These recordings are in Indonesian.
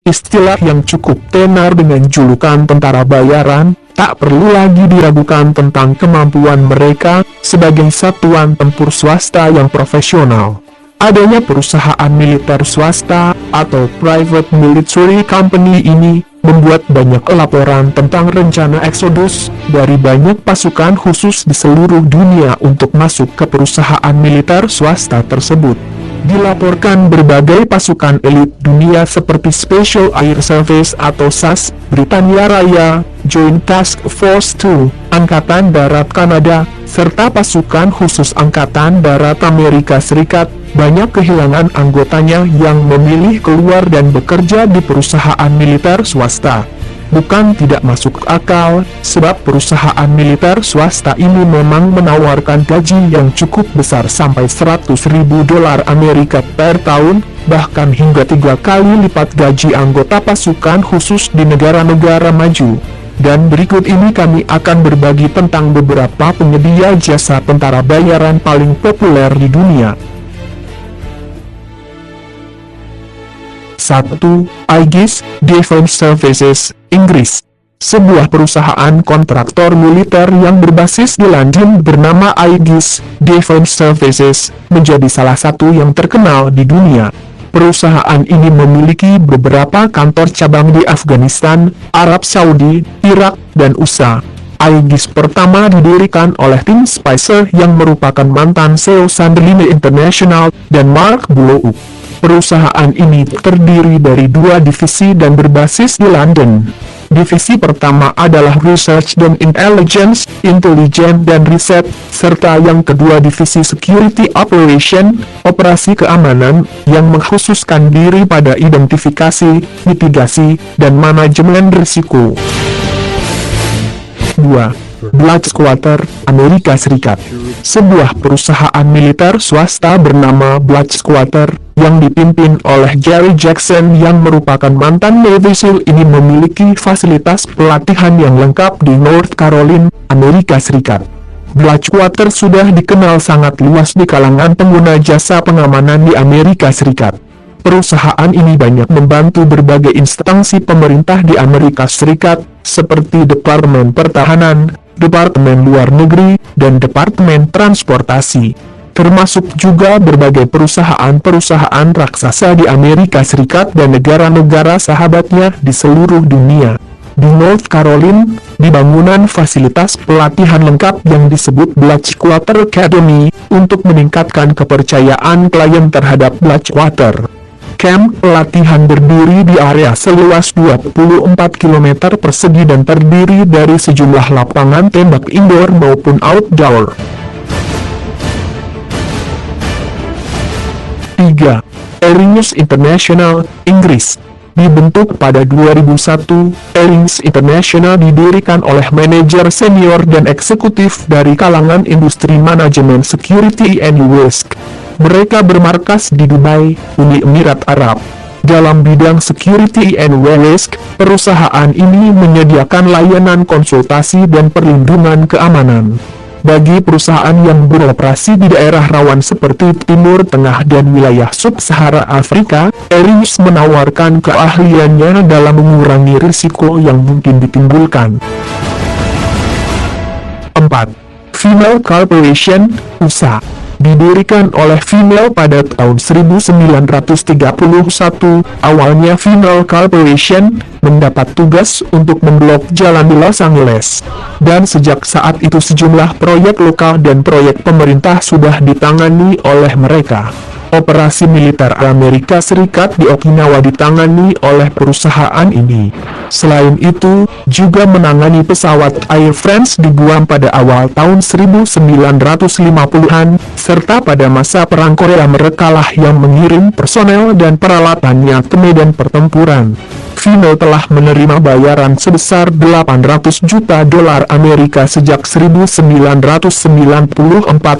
istilah yang cukup tenar dengan julukan tentara bayaran, tak perlu lagi diragukan tentang kemampuan mereka sebagai satuan tempur swasta yang profesional. Adanya perusahaan militer swasta atau private military company ini membuat banyak laporan tentang rencana eksodus dari banyak pasukan khusus di seluruh dunia untuk masuk ke perusahaan militer swasta tersebut. Dilaporkan berbagai pasukan elit dunia seperti Special Air Service atau SAS, Britania Raya, Joint Task Force 2, Angkatan Darat Kanada, serta pasukan khusus Angkatan Darat Amerika Serikat, banyak kehilangan anggotanya yang memilih keluar dan bekerja di perusahaan militer swasta. Bukan tidak masuk akal, sebab perusahaan militer swasta ini memang menawarkan gaji yang cukup besar sampai $100.000 Amerika per tahun, bahkan hingga 3 kali lipat gaji anggota pasukan khusus di negara-negara maju. Dan berikut ini kami akan berbagi tentang beberapa penyedia jasa tentara bayaran paling populer di dunia. 1. Aegis Defence Services, Inggris. Sebuah perusahaan kontraktor militer yang berbasis di London bernama Aegis Defence Services menjadi salah satu yang terkenal di dunia. Perusahaan ini memiliki beberapa kantor cabang di Afghanistan, Arab Saudi, Irak, dan USA. Aegis pertama didirikan oleh Tim Spicer yang merupakan mantan CEO Sunderland International dan Mark Bullough. Perusahaan ini terdiri dari 2 divisi dan berbasis di London. Divisi pertama adalah Research dan Intelligence, Intelijen dan Riset, serta yang kedua divisi Security Operation, Operasi Keamanan, yang mengkhususkan diri pada identifikasi, mitigasi, dan manajemen risiko. 2. Blackwater, Amerika Serikat. Sebuah perusahaan militer swasta bernama Blackwater, yang dipimpin oleh Jerry Jackson yang merupakan mantan Navy SEAL ini memiliki fasilitas pelatihan yang lengkap di North Carolina, Amerika Serikat. Blackwater sudah dikenal sangat luas di kalangan pengguna jasa pengamanan di Amerika Serikat. Perusahaan ini banyak membantu berbagai instansi pemerintah di Amerika Serikat, seperti Departemen Pertahanan, Departemen Luar Negeri, dan Departemen Transportasi. Termasuk juga berbagai perusahaan-perusahaan raksasa di Amerika Serikat dan negara-negara sahabatnya di seluruh dunia. Di North Carolina, di bangunan fasilitas pelatihan lengkap yang disebut Blackwater Academy, untuk meningkatkan kepercayaan klien terhadap Blackwater. Camp pelatihan berdiri di area seluas 24 km persegi dan terdiri dari sejumlah lapangan tembak indoor maupun outdoor. 3. Airings International, Inggris. Dibentuk pada 2001, Airings International didirikan oleh manajer senior dan eksekutif dari kalangan industri manajemen security and risk. Mereka bermarkas di Dubai, Uni Emirat Arab. Dalam bidang security and risk, perusahaan ini menyediakan layanan konsultasi dan perlindungan keamanan. Bagi perusahaan yang beroperasi di daerah rawan seperti Timur Tengah dan wilayah Sub-Sahara Afrika, Airings menawarkan keahliannya dalam mengurangi risiko yang mungkin ditimbulkan. 4. Female Corporation, USA. Didirikan oleh Female pada tahun 1931, awalnya Female Corporation mendapat tugas untuk memblok jalan di Los Angeles. Dan sejak saat itu sejumlah proyek lokal dan proyek pemerintah sudah ditangani oleh mereka. Operasi militer Amerika Serikat di Okinawa ditangani oleh perusahaan ini. Selain itu, juga menangani pesawat Air France di Guam pada awal tahun 1950-an, serta pada masa Perang Korea merekalah yang mengirim personel dan peralatannya ke medan pertempuran. Female telah menerima bayaran sebesar $800 juta Amerika sejak 1994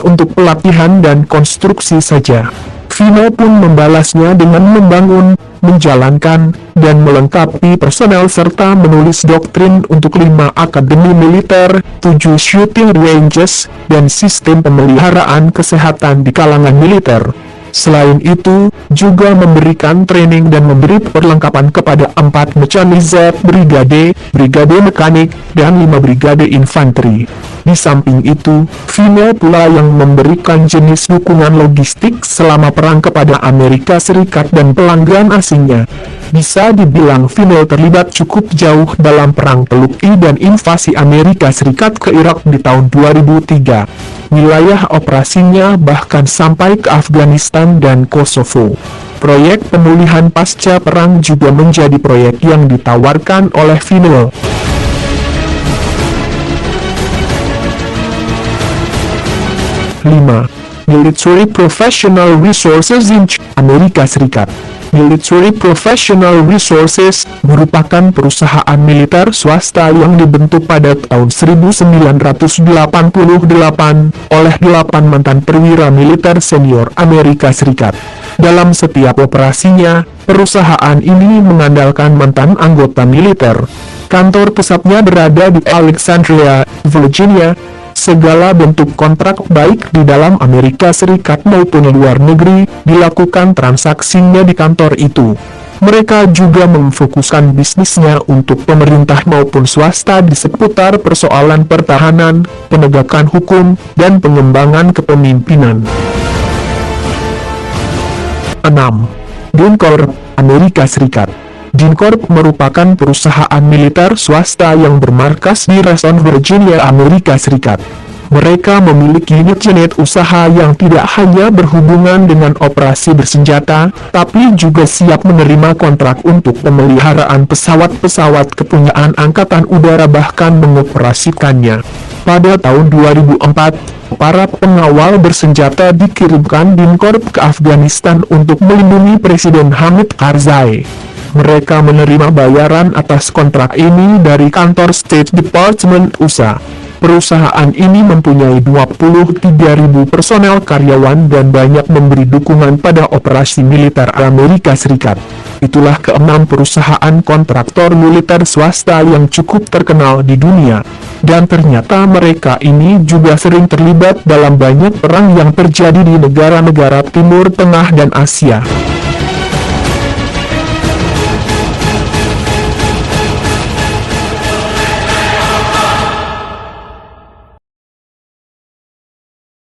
untuk pelatihan dan konstruksi saja. Female pun membalasnya dengan membangun, menjalankan, dan melengkapi personel serta menulis doktrin untuk 5 akademi militer, 7 shooting ranges, dan sistem pemeliharaan kesehatan di kalangan militer. Selain itu, juga memberikan training dan memberi perlengkapan kepada 4 mechanized brigade, brigade mekanik, dan 5 brigade infanteri. Di samping itu, Vinel pula yang memberikan jenis dukungan logistik selama perang kepada Amerika Serikat dan pelanggan asingnya. Bisa dibilang Vinel terlibat cukup jauh dalam perang Teluk I dan invasi Amerika Serikat ke Irak di tahun 2003. Wilayah operasinya bahkan sampai ke Afghanistan dan Kosovo. Proyek pemulihan pasca perang juga menjadi proyek yang ditawarkan oleh Vinel. 5. Military Professional Resources in Amerika Serikat. Military Professional Resources merupakan perusahaan militer swasta yang dibentuk pada tahun 1988 oleh 8 mantan perwira militer senior Amerika Serikat. Dalam setiap operasinya, perusahaan ini mengandalkan mantan anggota militer. Kantor pusatnya berada di Alexandria, Virginia. Segala bentuk kontrak baik di dalam Amerika Serikat maupun luar negeri, dilakukan transaksinya di kantor itu. Mereka juga memfokuskan bisnisnya untuk pemerintah maupun swasta di seputar persoalan pertahanan, penegakan hukum, dan pengembangan kepemimpinan. 6. DynCorp, Amerika Serikat. DynCorp merupakan perusahaan militer swasta yang bermarkas di Reston, Virginia, Amerika Serikat. Mereka memiliki unit-unit usaha yang tidak hanya berhubungan dengan operasi bersenjata, tapi juga siap menerima kontrak untuk pemeliharaan pesawat-pesawat kepunyaan Angkatan Udara bahkan mengoperasikannya. Pada tahun 2004, para pengawal bersenjata dikirimkan DynCorp ke Afghanistan untuk melindungi Presiden Hamid Karzai. Mereka menerima bayaran atas kontrak ini dari kantor State Department USA. Perusahaan ini mempunyai 23.000 personel karyawan dan banyak memberi dukungan pada operasi militer Amerika Serikat. Itulah ke-6 perusahaan kontraktor militer swasta yang cukup terkenal di dunia. Dan ternyata mereka ini juga sering terlibat dalam banyak perang yang terjadi di negara-negara Timur Tengah dan Asia.